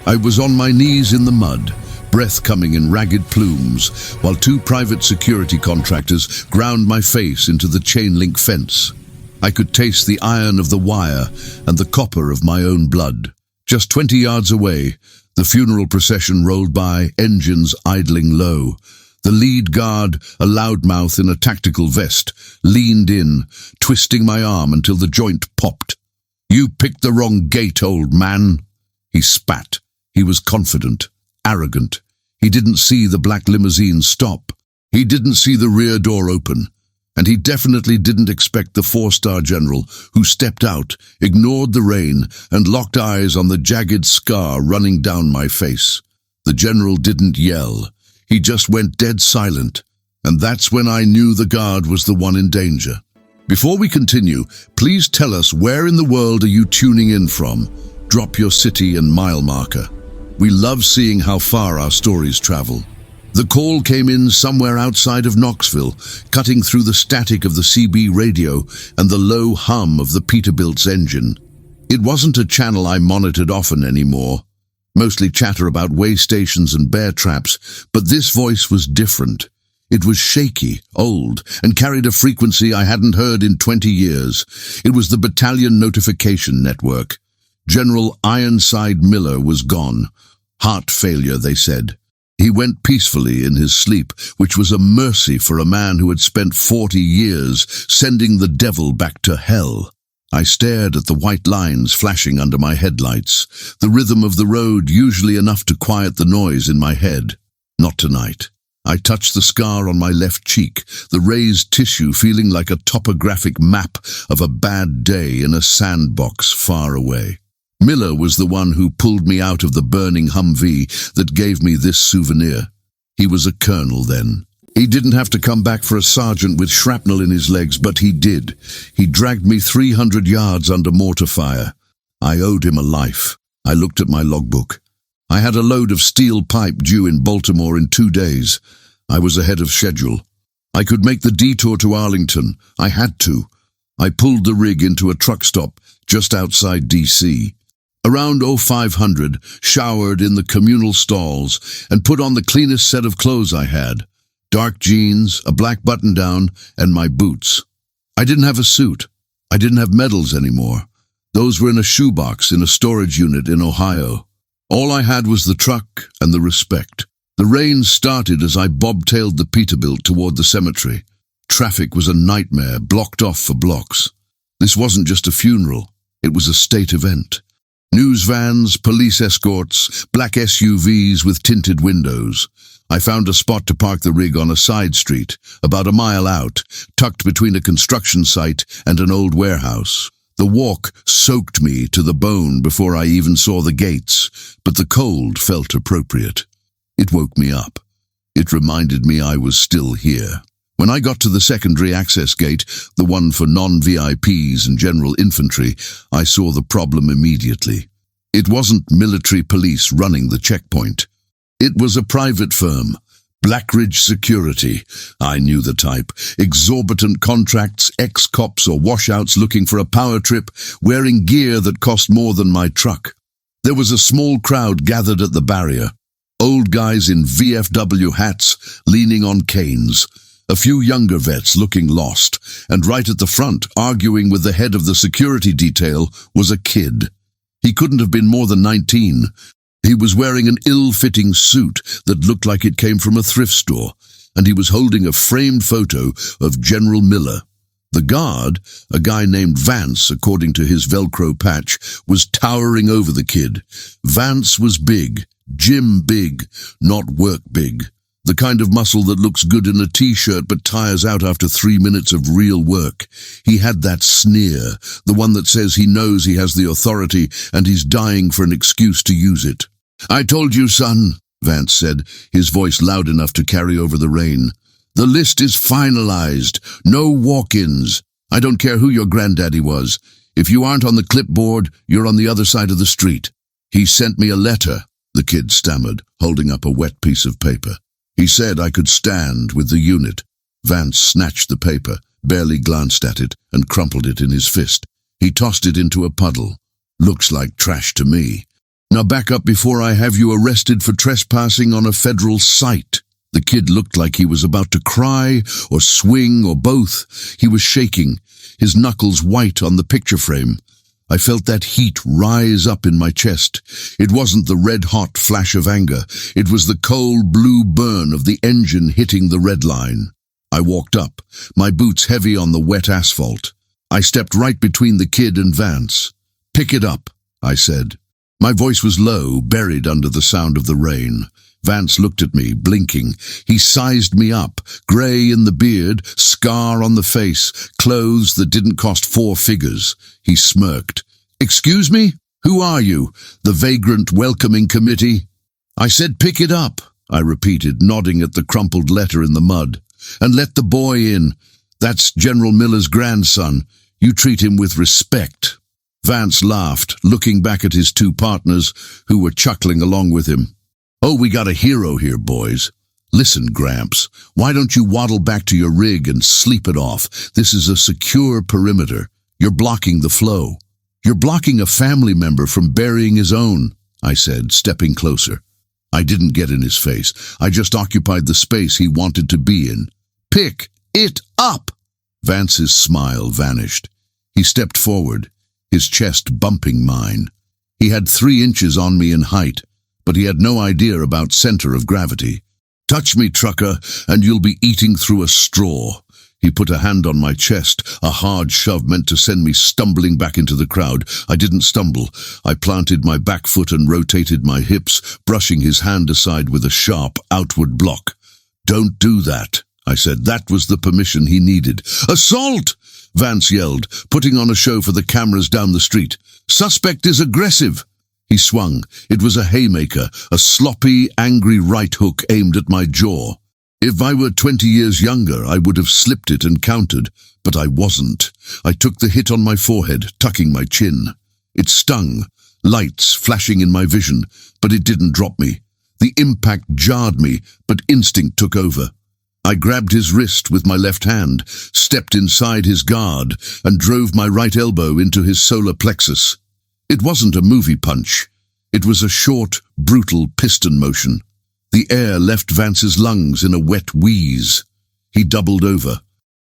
I was on my knees in the mud, breath coming in ragged plumes, while two private security contractors ground my face into the chain-link fence. I could taste the iron of the wire and the copper of my own blood. Just 20 yards away, the funeral procession rolled by, engines idling low. The lead guard, a loudmouth in a tactical vest, leaned in, twisting my arm until the joint popped. "You picked the wrong gate, old man." He spat. He was confident, arrogant. He didn't see the black limousine stop. He didn't see the rear door open. And he definitely didn't expect the four-star general, who stepped out, ignored the rain, and locked eyes on the jagged scar running down my face. The general didn't yell. He just went dead silent. And that's when I knew the guard was the one in danger. Before we continue, please tell us, where in the world are you tuning in from? Drop your city and mile marker. We love seeing how far our stories travel. The call came in somewhere outside of Knoxville, cutting through the static of the CB radio and the low hum of the Peterbilt's engine. It wasn't a channel I monitored often anymore. Mostly chatter about way stations and bear traps, but this voice was different. It was shaky, old, and carried a frequency I hadn't heard in 20 years. It was the Battalion Notification Network. General Ironside Miller was gone. Heart failure, they said. He went peacefully in his sleep, which was a mercy for a man who had spent 40 years sending the devil back to hell. I stared at the white lines flashing under my headlights, the rhythm of the road usually enough to quiet the noise in my head. Not tonight. I touched the scar on my left cheek, the raised tissue feeling like a topographic map of a bad day in a sandbox far away. Miller was the one who pulled me out of the burning Humvee that gave me this souvenir. He was a colonel then. He didn't have to come back for a sergeant with shrapnel in his legs, but he did. He dragged me 300 yards under mortar fire. I owed him a life. I looked at my logbook. I had a load of steel pipe due in Baltimore in 2 days. I was ahead of schedule. I could make the detour to Arlington. I had to. I pulled the rig into a truck stop just outside D.C. Around 0500, showered in the communal stalls and put on the cleanest set of clothes I had. Dark jeans, a black button-down, and my boots. I didn't have a suit. I didn't have medals anymore. Those were in a shoebox in a storage unit in Ohio. All I had was the truck and the respect. The rain started as I bobtailed the Peterbilt toward the cemetery. Traffic was a nightmare, blocked off for blocks. This wasn't just a funeral. It was a state event. News vans, police escorts, black SUVs with tinted windows. I found a spot to park the rig on a side street, about a mile out, tucked between a construction site and an old warehouse. The walk soaked me to the bone before I even saw the gates, but the cold felt appropriate. It woke me up. It reminded me I was still here. When I got to the secondary access gate, the one for non-VIPs and general infantry, I saw the problem immediately. It wasn't military police running the checkpoint. It was a private firm, Blackridge Security. I knew the type. Exorbitant contracts, ex-cops or washouts looking for a power trip, wearing gear that cost more than my truck. There was a small crowd gathered at the barrier. Old guys in VFW hats, leaning on canes. A few younger vets looking lost, and right at the front, arguing with the head of the security detail, was a kid. He couldn't have been more than 19. He was wearing an ill-fitting suit that looked like it came from a thrift store, and he was holding a framed photo of General Miller. The guard, a guy named Vance, according to his Velcro patch, was towering over the kid. Vance was big, gym big, not work big. The kind of muscle that looks good in a t-shirt but tires out after 3 minutes of real work. He had that sneer, the one that says he knows he has the authority and he's dying for an excuse to use it. "I told you, son," Vance said, his voice loud enough to carry over the rain. "The list is finalized. No walk-ins. I don't care who your granddaddy was. If you aren't on the clipboard, you're on the other side of the street." "He sent me a letter," the kid stammered, holding up a wet piece of paper. "He said I could stand with the unit." Vance snatched the paper, barely glanced at it, and crumpled it in his fist. He tossed it into a puddle. "Looks like trash to me." Now back up before I have you arrested for trespassing on a federal site." The kid looked like he was about to cry or swing or both. He was shaking, his knuckles white on the picture frame. I felt that heat rise up in my chest. It wasn't the red-hot flash of anger. It was the cold blue burn of the engine hitting the red line. I walked up, my boots heavy on the wet asphalt. I stepped right between the kid and Vance. "Pick it up," I said. My voice was low, buried under the sound of the rain. Vance looked at me, blinking. He sized me up, grey in the beard, scar on the face, clothes that didn't cost 4 figures. He smirked. "Excuse me? Who are you? The vagrant welcoming committee?" "I said pick it up," I repeated, nodding at the crumpled letter in the mud. "And let the boy in. That's General Miller's grandson. You treat him with respect." Vance laughed, looking back at his 2 partners, who were chuckling along with him. "Oh, we got a hero here, boys. Listen, Gramps, why don't you waddle back to your rig and sleep it off? This is a secure perimeter. You're blocking the flow. You're blocking a family member from burying his own," I said, stepping closer. I didn't get in his face. I just occupied the space he wanted to be in. "Pick it up!" Vance's smile vanished. He stepped forward, his chest bumping mine. He had 3 inches on me in height, but he had no idea about center of gravity. "Touch me, trucker, and you'll be eating through a straw." He put a hand on my chest, a hard shove meant to send me stumbling back into the crowd. I didn't stumble. I planted my back foot and rotated my hips, brushing his hand aside with a sharp outward block. "Don't do that," I said. That was the permission he needed. "Assault!" Vance yelled, putting on a show for the cameras down the street. "Suspect is aggressive." He swung. It was a haymaker, a sloppy, angry right hook aimed at my jaw. If I were 20 years younger, I would have slipped it and countered, but I wasn't. I took the hit on my forehead, tucking my chin. It stung, lights flashing in my vision, but it didn't drop me. The impact jarred me, but instinct took over. I grabbed his wrist with my left hand, stepped inside his guard, and drove my right elbow into his solar plexus. It wasn't a movie punch. It was a short, brutal piston motion. The air left Vance's lungs in a wet wheeze. He doubled over.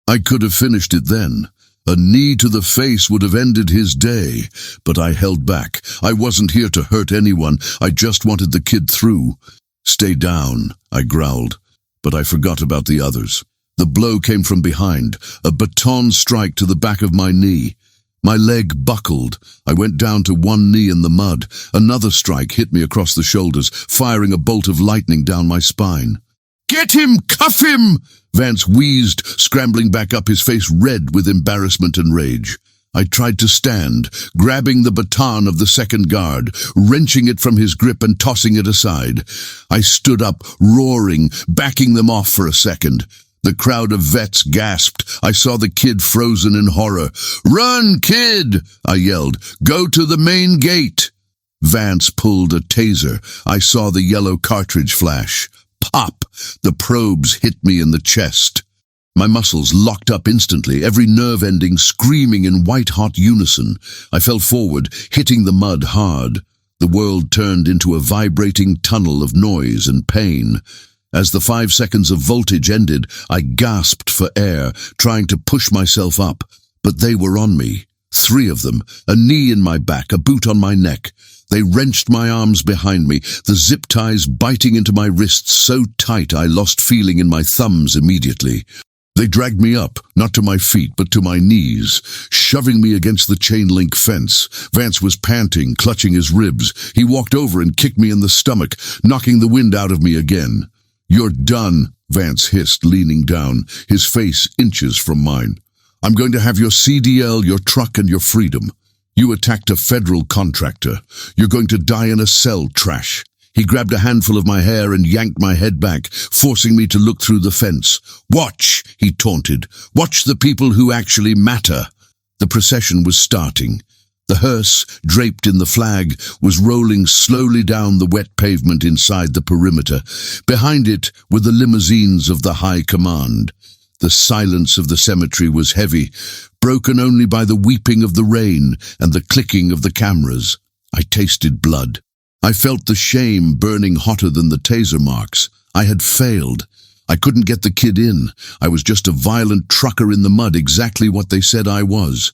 I could have finished it then. A knee to the face would have ended his day, but I held back. I wasn't here to hurt anyone. I just wanted the kid through. "Stay down," I growled, but I forgot about the others. The blow came from behind, a baton strike to the back of my knee. My leg buckled. I went down to one knee in the mud. Another strike hit me across the shoulders, firing a bolt of lightning down my spine. "Get him! Cuff him!" Vance wheezed, scrambling back up, his face red with embarrassment and rage. I tried to stand, grabbing the baton of the second guard, wrenching it from his grip and tossing it aside. I stood up, roaring, backing them off for a second. The crowd of vets gasped. I saw the kid frozen in horror. "Run, kid!" I yelled. "Go to the main gate!" Vance pulled a taser. I saw the yellow cartridge flash. Pop! The probes hit me in the chest. My muscles locked up instantly, every nerve ending screaming in white-hot unison. I fell forward, hitting the mud hard. The world turned into a vibrating tunnel of noise and pain. As the 5 seconds of voltage ended, I gasped for air, trying to push myself up. But they were on me. 3 of them, a knee in my back, a boot on my neck. They wrenched my arms behind me, the zip ties biting into my wrists so tight I lost feeling in my thumbs immediately. They dragged me up, not to my feet, but to my knees, shoving me against the chain-link fence. Vance was panting, clutching his ribs. He walked over and kicked me in the stomach, knocking the wind out of me again. "You're done," Vance hissed, leaning down, his face inches from mine. "I'm going to have your CDL, your truck, and your freedom. You attacked a federal contractor. You're going to die in a cell, trash." He grabbed a handful of my hair and yanked my head back, forcing me to look through the fence. "Watch," he taunted. "Watch the people who actually matter." The procession was starting. The hearse, draped in the flag, was rolling slowly down the wet pavement inside the perimeter. Behind it were the limousines of the High Command. The silence of the cemetery was heavy, broken only by the weeping of the rain and the clicking of the cameras. I tasted blood. I felt the shame burning hotter than the taser marks. I had failed. I couldn't get the kid in. I was just a violent trucker in the mud, exactly what they said I was.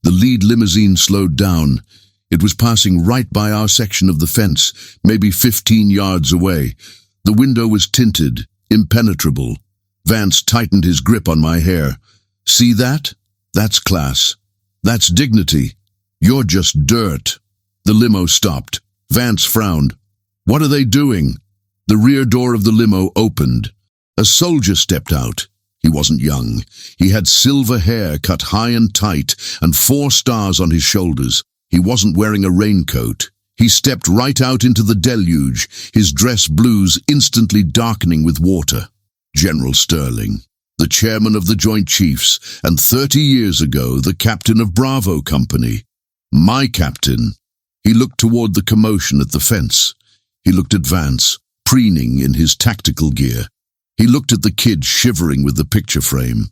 The lead limousine slowed down. It was passing right by our section of the fence, maybe 15 yards away. The window was tinted, impenetrable. Vance tightened his grip on my hair. See that? That's class. That's dignity. You're just dirt. The limo stopped. Vance frowned. What are they doing? The rear door of the limo opened. A soldier stepped out. He wasn't young. He had silver hair cut high and tight and 4 stars on his shoulders. He wasn't wearing a raincoat. He stepped right out into the deluge, his dress blues instantly darkening with water. General Sterling, the chairman of the Joint Chiefs, and 30 years ago, the captain of Bravo Company. My captain. He looked toward the commotion at the fence. He looked at Vance, preening in his tactical gear. He looked at the kid shivering with the picture frame.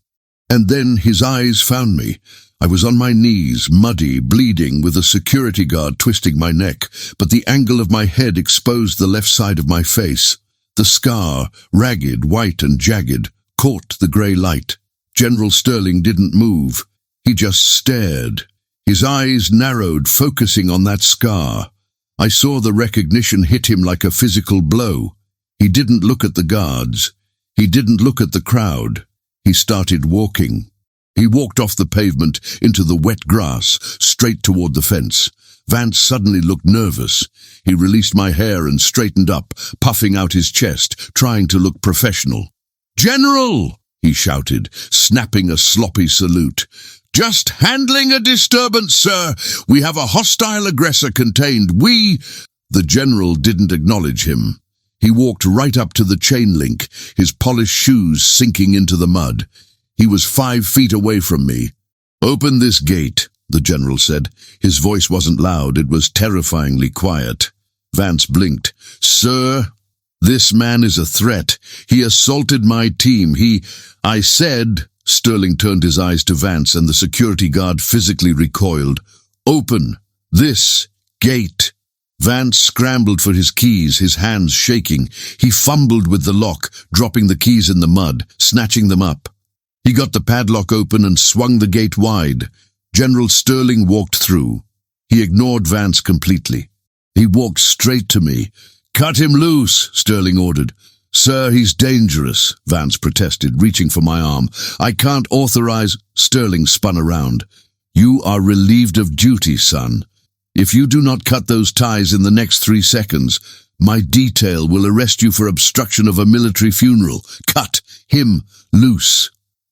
And then his eyes found me. I was on my knees, muddy, bleeding, with a security guard twisting my neck, but the angle of my head exposed the left side of my face. The scar, ragged, white and jagged, caught the grey light. General Sterling didn't move. He just stared. His eyes narrowed, focusing on that scar. I saw the recognition hit him like a physical blow. He didn't look at the guards. He didn't look at the crowd. He started walking. He walked off the pavement into the wet grass, straight toward the fence. Vance suddenly looked nervous. He released my hair and straightened up, puffing out his chest, trying to look professional. "General!" he shouted, snapping a sloppy salute. "Just handling a disturbance, sir. We have a hostile aggressor contained. The general didn't acknowledge him. He walked right up to the chain link, his polished shoes sinking into the mud. He was 5 feet away from me. "Open this gate," the general said. His voice wasn't loud, it was terrifyingly quiet. Vance blinked. "Sir, this man is a threat. He assaulted my team. I said..." Sterling turned his eyes to Vance and the security guard physically recoiled. "Open this gate." Vance scrambled for his keys, his hands shaking. He fumbled with the lock, dropping the keys in the mud, snatching them up. He got the padlock open and swung the gate wide. General Sterling walked through. He ignored Vance completely. He walked straight to me. "Cut him loose," Sterling ordered. "Sir, he's dangerous," Vance protested, reaching for my arm. "I can't authorize..." Sterling spun around. "You are relieved of duty, son. If you do not cut those ties in the next 3 seconds, my detail will arrest you for obstruction of a military funeral. Cut him loose."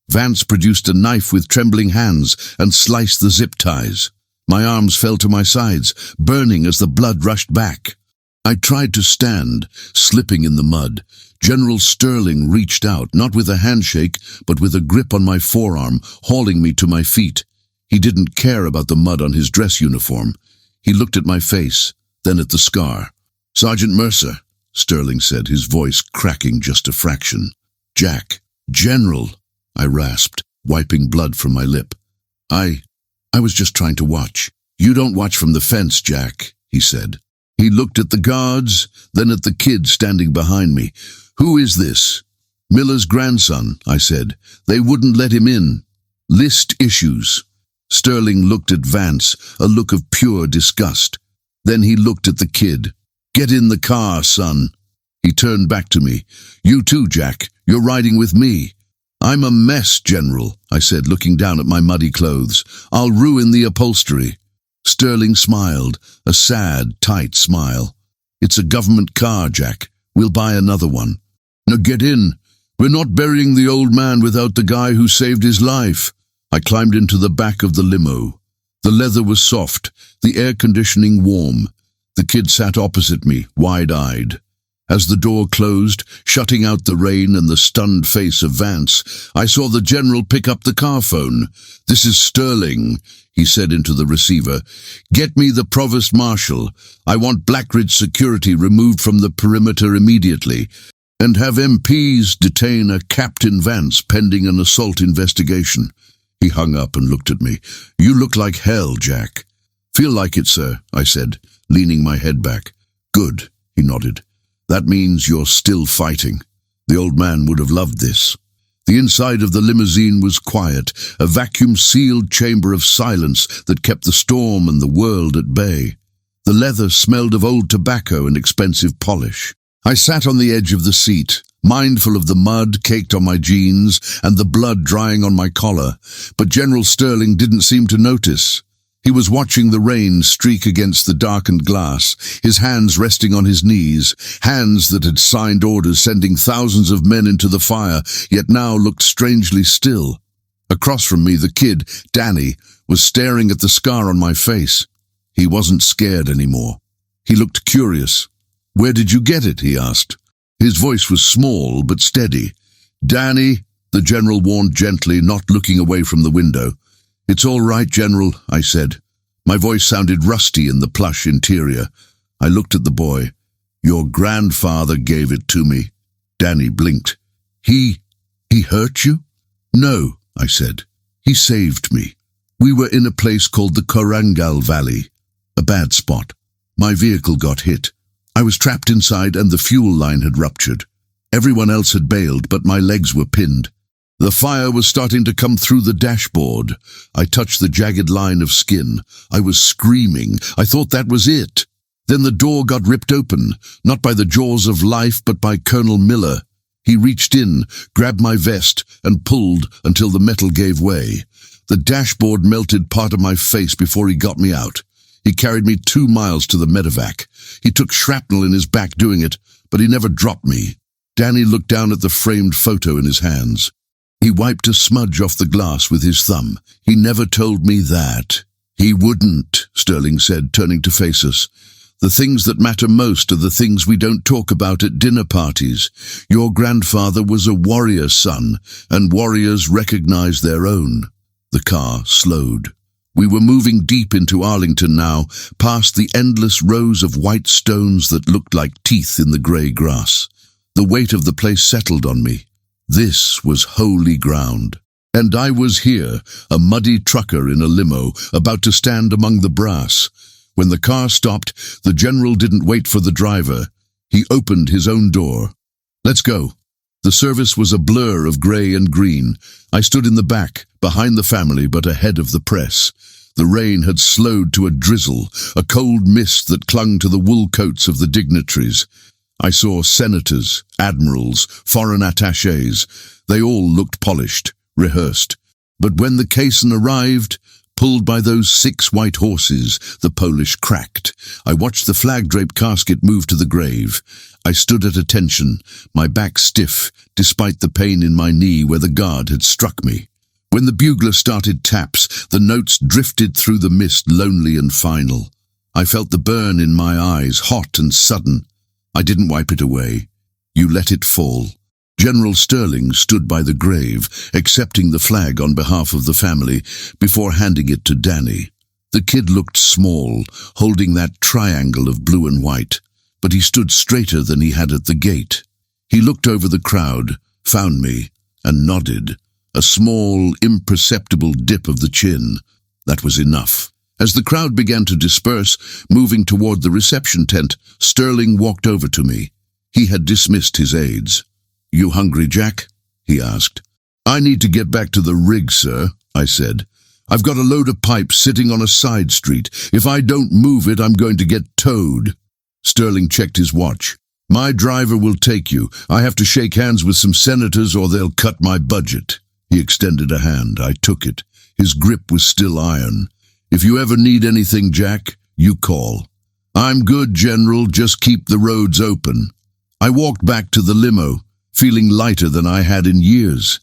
Vance produced a knife with trembling hands and sliced the zip ties. My arms fell to my sides, burning as the blood rushed back. I tried to stand, slipping in the mud. General Sterling reached out, not with a handshake, but with a grip on my forearm, hauling me to my feet. He didn't care about the mud on his dress uniform. He looked at my face, then at the scar. "Sergeant Mercer," Sterling said, his voice cracking just a fraction. "Jack." "General," I rasped, wiping blood from my lip. I was just trying to watch." "You don't watch from the fence, Jack," he said. He looked at the guards, then at the kid standing behind me. "Who is this?" "Miller's grandson," I said. "They wouldn't let him in. List issues." Sterling looked at Vance, a look of pure disgust. Then he looked at the kid. "Get in the car, son." He turned back to me. "You too, Jack. You're riding with me." "I'm a mess, General," I said, looking down at my muddy clothes. "I'll ruin the upholstery." Sterling smiled, a sad, tight smile. "It's a government car, Jack. We'll buy another one." "Now get in. We're not burying the old man without the guy who saved his life." I climbed into the back of the limo. The leather was soft, the air conditioning warm. The kid sat opposite me, wide-eyed. As the door closed, shutting out the rain and the stunned face of Vance, I saw the general pick up the car phone. "This is Sterling," he said into the receiver. "Get me the provost marshal. I want Blackridge security removed from the perimeter immediately. And have MPs detain a Captain Vance pending an assault investigation." He hung up and looked at me. "You look like hell, Jack." "Feel like it, sir," I said, leaning my head back. Good, he nodded. That means you're still fighting. The old man would have loved this. The inside of the limousine was quiet, a vacuum-sealed chamber of silence that kept the storm and the world at bay. The leather smelled of old tobacco and expensive polish. I sat on the edge of the seat, mindful of the mud caked on my jeans and the blood drying on my collar, but General Sterling didn't seem to notice. He was watching the rain streak against the darkened glass, his hands resting on his knees, hands that had signed orders sending thousands of men into the fire, yet now looked strangely still. Across from me, the kid, Danny, was staring at the scar on my face. He wasn't scared anymore. He looked curious. "Where did you get it?" he asked. His voice was small but steady. "Danny," the general warned gently, not looking away from the window. "It's all right, General," I said. My voice sounded rusty in the plush interior. I looked at the boy. "Your grandfather gave it to me." Danny blinked. He hurt you?" "No," I said. "He saved me. We were in a place called the Korangal Valley. A bad spot. My vehicle got hit. I was trapped inside and the fuel line had ruptured. Everyone else had bailed, but my legs were pinned. The fire was starting to come through the dashboard. I touched the jagged line of skin. I was screaming. I thought that was it. Then the door got ripped open, not by the jaws of life, but by Colonel Miller. He reached in, grabbed my vest, and pulled until the metal gave way. The dashboard melted part of my face before he got me out. He carried me 2 miles to the medevac. He took shrapnel in his back doing it, but he never dropped me. Danny looked down at the framed photo in his hands. He wiped a smudge off the glass with his thumb. "He never told me that." "He wouldn't," Sterling said, turning to face us. "The things that matter most are the things we don't talk about at dinner parties. Your grandfather was a warrior, son, and warriors recognize their own." The car slowed. We were moving deep into Arlington now, past the endless rows of white stones that looked like teeth in the grey grass. The weight of the place settled on me. This was holy ground. And I was here, a muddy trucker in a limo, about to stand among the brass. When the car stopped, the general didn't wait for the driver. He opened his own door. "Let's go." The service was a blur of grey and green. I stood in the back, behind the family but ahead of the press. The rain had slowed to a drizzle, a cold mist that clung to the wool coats of the dignitaries. I saw senators, admirals, foreign attachés. They all looked polished, rehearsed. But when the caisson arrived, pulled by those 6 white horses, the Polish cracked. I watched the flag-draped casket move to the grave. I stood at attention, my back stiff, despite the pain in my knee where the guard had struck me. When the bugler started taps, the notes drifted through the mist, lonely and final. I felt the burn in my eyes, hot and sudden. I didn't wipe it away. You let it fall. General Sterling stood by the grave, accepting the flag on behalf of the family, before handing it to Danny. The kid looked small, holding that triangle of blue and white, but he stood straighter than he had at the gate. He looked over the crowd, found me, and nodded. A small, imperceptible dip of the chin. That was enough. As the crowd began to disperse, moving toward the reception tent, Sterling walked over to me. He had dismissed his aides. "You hungry, Jack?" he asked. "I need to get back to the rig, sir," I said. "I've got a load of pipes sitting on a side street. If I don't move it, I'm going to get towed." Sterling checked his watch. "My driver will take you. I have to shake hands with some senators or they'll cut my budget." He extended a hand. I took it. His grip was still iron. "If you ever need anything, Jack, you call." "I'm good, General. Just keep the roads open." I walked back to the limo, feeling lighter than I had in years.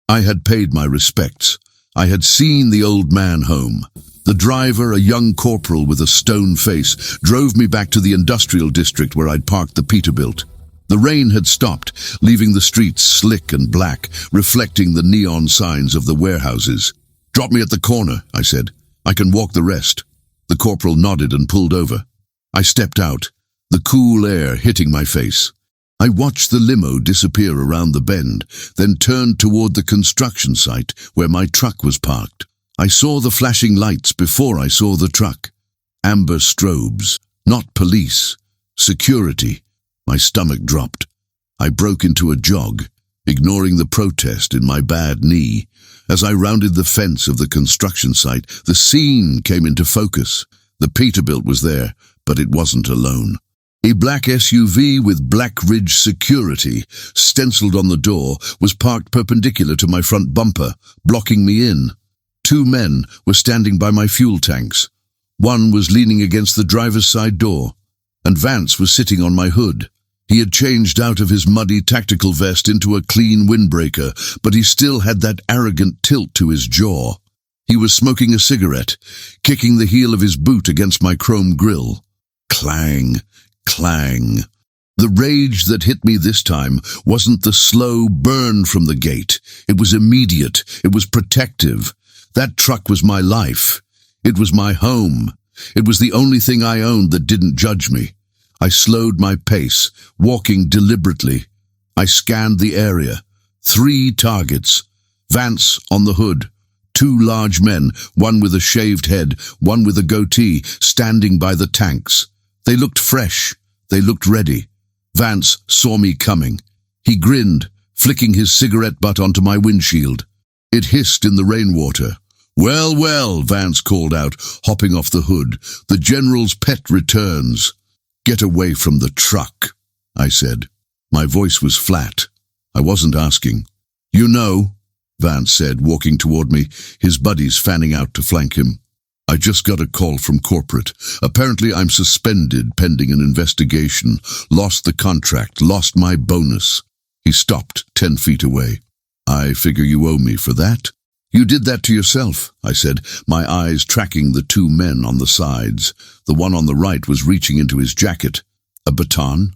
I had paid my respects. I had seen the old man home. The driver, a young corporal with a stone face, drove me back to the industrial district where I'd parked the Peterbilt. The rain had stopped, leaving the streets slick and black, reflecting the neon signs of the warehouses. "Drop me at the corner," I said. "I can walk the rest." The corporal nodded and pulled over. I stepped out, the cool air hitting my face. I watched the limo disappear around the bend, then turned toward the construction site where my truck was parked. I saw the flashing lights before I saw the truck. Amber strobes, not police. Security. My stomach dropped. I broke into a jog, ignoring the protest in my bad knee. As I rounded the fence of the construction site, the scene came into focus. The Peterbilt was there, but it wasn't alone. A black SUV with Black Ridge Security, stenciled on the door, was parked perpendicular to my front bumper, blocking me in. 2 men were standing by my fuel tanks. One was leaning against the driver's side door, and Vance was sitting on my hood. He had changed out of his muddy tactical vest into a clean windbreaker, but he still had that arrogant tilt to his jaw. He was smoking a cigarette, kicking the heel of his boot against my chrome grille. Clang, clang. The rage that hit me this time wasn't the slow burn from the gate. It was immediate. It was protective. That truck was my life. It was my home. It was the only thing I owned that didn't judge me. I slowed my pace, walking deliberately. I scanned the area. 3 targets. Vance on the hood. 2 large men, one with a shaved head, one with a goatee, standing by the tanks. They looked fresh. They looked ready. Vance saw me coming. He grinned, flicking his cigarette butt onto my windshield. It hissed in the rainwater. "Well, well," Vance called out, hopping off the hood. "The General's pet returns." "Get away from the truck," I said. My voice was flat. I wasn't asking. "You know," Vance said, walking toward me, his buddies fanning out to flank him. "I just got a call from corporate. Apparently I'm suspended pending an investigation. Lost the contract, lost my bonus." He stopped 10 feet away. "I figure you owe me for that." "You did that to yourself," I said, my eyes tracking the 2 men on the sides. The one on the right was reaching into his jacket. "A baton?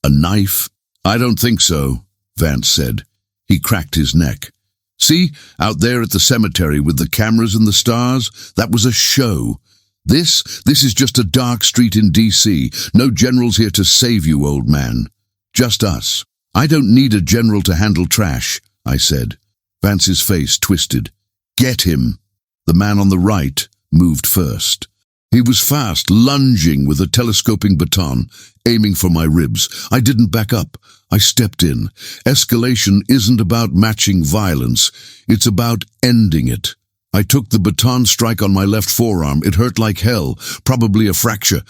A knife?" "I don't think so," Vance said. He cracked his neck. "See, out there at the cemetery with the cameras and the stars? That was a show. This is just a dark street in D.C. No generals here to save you, old man. Just us." "I don't need a general to handle trash," I said. Vance's face twisted. "Get him." The man on the right moved first. He was fast, lunging with a telescoping baton, aiming for my ribs. I didn't back up. I stepped in. Escalation isn't about matching violence. It's about ending it. I took the baton strike on my left forearm. It hurt like hell, probably a fracture,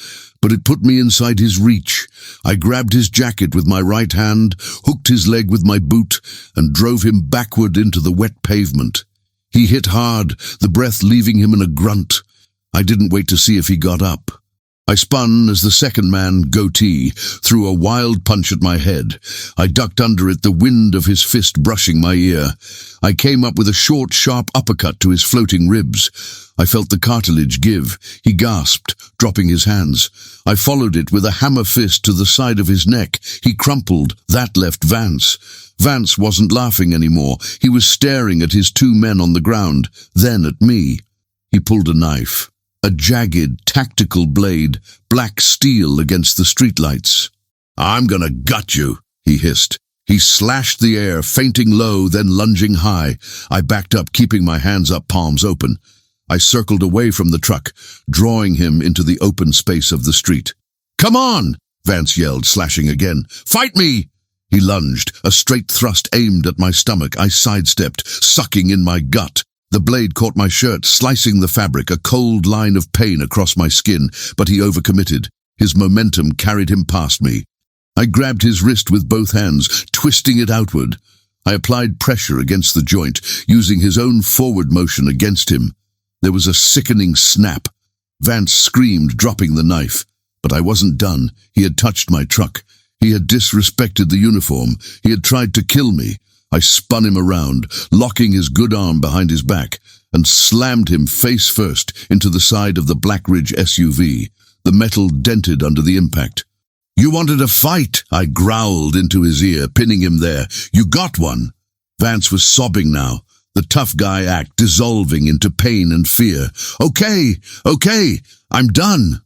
but it put me inside his reach. I grabbed his jacket with my right hand, hooked his leg with my boot, and drove him backward into the wet pavement. He hit hard, the breath leaving him in a grunt. I didn't wait to see if he got up. I spun as the second man, goatee, threw a wild punch at my head. I ducked under it, the wind of his fist brushing my ear. I came up with a short, sharp uppercut to his floating ribs. I felt the cartilage give. He gasped, dropping his hands. I followed it with a hammer fist to the side of his neck. He crumpled. That left Vance. Vance wasn't laughing anymore. He was staring at his 2 men on the ground, then at me. He pulled a knife. A jagged, tactical blade, black steel against the streetlights. "I'm gonna gut you," he hissed. He slashed the air, feinting low, then lunging high. I backed up, keeping my hands up, palms open. I circled away from the truck, drawing him into the open space of the street. "Come on!" Vance yelled, slashing again. "Fight me!" He lunged, a straight thrust aimed at my stomach. I sidestepped, sucking in my gut. The blade caught my shirt, slicing the fabric, a cold line of pain across my skin, but he overcommitted. His momentum carried him past me. I grabbed his wrist with both hands, twisting it outward. I applied pressure against the joint, using his own forward motion against him. There was a sickening snap. Vance screamed, dropping the knife. But I wasn't done. He had touched my truck. He had disrespected the uniform. He had tried to kill me. I spun him around, locking his good arm behind his back, and slammed him face first into the side of the Black Ridge SUV. The metal dented under the impact. "You wanted a fight," I growled into his ear, pinning him there. "You got one." Vance was sobbing now, the tough guy act dissolving into pain and fear. Okay, I'm done."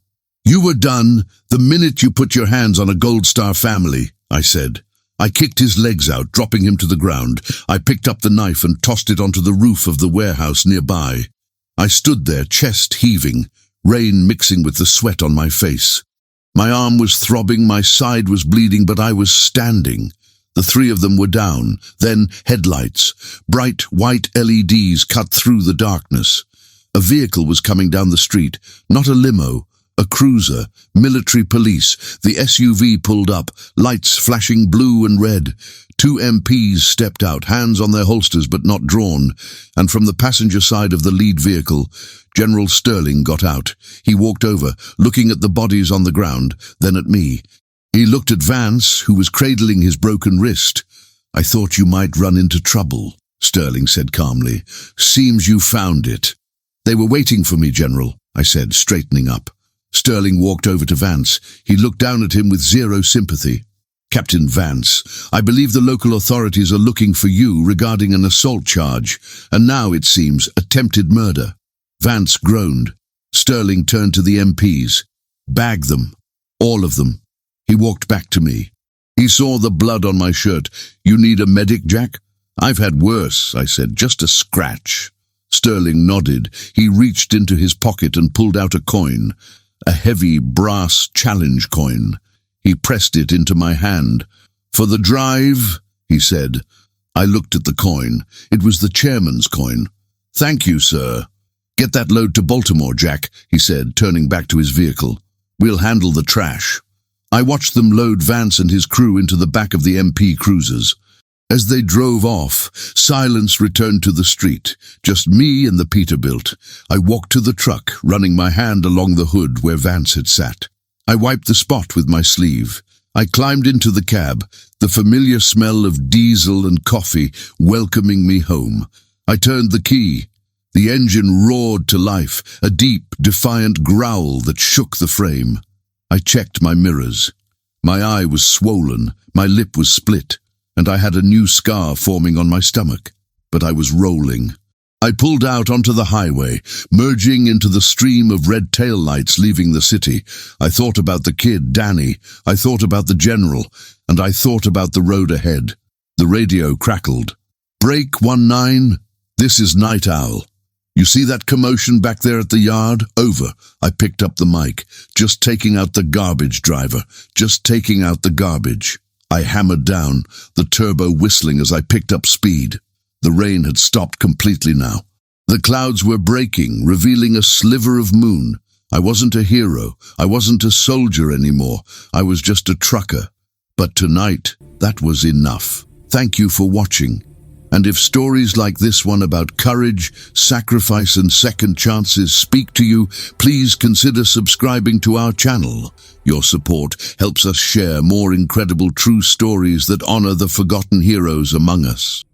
"You were done the minute you put your hands on a Gold Star family," I said. I kicked his legs out, dropping him to the ground. I picked up the knife and tossed it onto the roof of the warehouse nearby. I stood there, chest heaving, rain mixing with the sweat on my face. My arm was throbbing, my side was bleeding, but I was standing. The three of them were down. Then headlights. Bright white LEDs cut through the darkness. A vehicle was coming down the street. Not a limo. A cruiser. Military police. The SUV pulled up, lights flashing blue and red. Two MPs stepped out, hands on their holsters but not drawn, and from the passenger side of the lead vehicle, General Sterling got out. He walked over, looking at the bodies on the ground, then at me. He looked at Vance, who was cradling his broken wrist. "I thought you might run into trouble," Sterling said calmly. "Seems you found it." "They were waiting for me, General," I said, straightening up. Sterling walked over to Vance. He looked down at him with zero sympathy. "Captain Vance, I believe the local authorities are looking for you regarding an assault charge, and now, it seems, attempted murder." Vance groaned. Sterling turned to the MPs. "Bag them. All of them." He walked back to me. He saw the blood on my shirt. "You need a medic, Jack?" "I've had worse," I said, "just a scratch." Sterling nodded. He reached into his pocket and pulled out a coin. A heavy brass challenge coin. He pressed it into my hand. "For the drive," he said. I looked at the coin. It was the chairman's coin. "Thank you, sir." "Get that load to Baltimore, Jack," he said, turning back to his vehicle. "We'll handle the trash." I watched them load Vance and his crew into the back of the MP cruisers. As they drove off, silence returned to the street, just me and the Peterbilt. I walked to the truck, running my hand along the hood where Vance had sat. I wiped the spot with my sleeve. I climbed into the cab, the familiar smell of diesel and coffee welcoming me home. I turned the key. The engine roared to life, a deep, defiant growl that shook the frame. I checked my mirrors. My eye was swollen, my lip was split, and I had a new scar forming on my stomach. But I was rolling. I pulled out onto the highway, merging into the stream of red taillights leaving the city. I thought about the kid, Danny. I thought about the general, and I thought about the road ahead. The radio crackled. "Break 19, this is Night Owl. You see that commotion back there at the yard? Over." I picked up the mic. "Just taking out the garbage, driver. Just taking out the garbage." I hammered down, the turbo whistling as I picked up speed. The rain had stopped completely now. The clouds were breaking, revealing a sliver of moon. I wasn't a hero. I wasn't a soldier anymore. I was just a trucker. But tonight, that was enough. Thank you for watching. And if stories like this one about courage, sacrifice and second chances speak to you, please consider subscribing to our channel. Your support helps us share more incredible true stories that honor the forgotten heroes among us.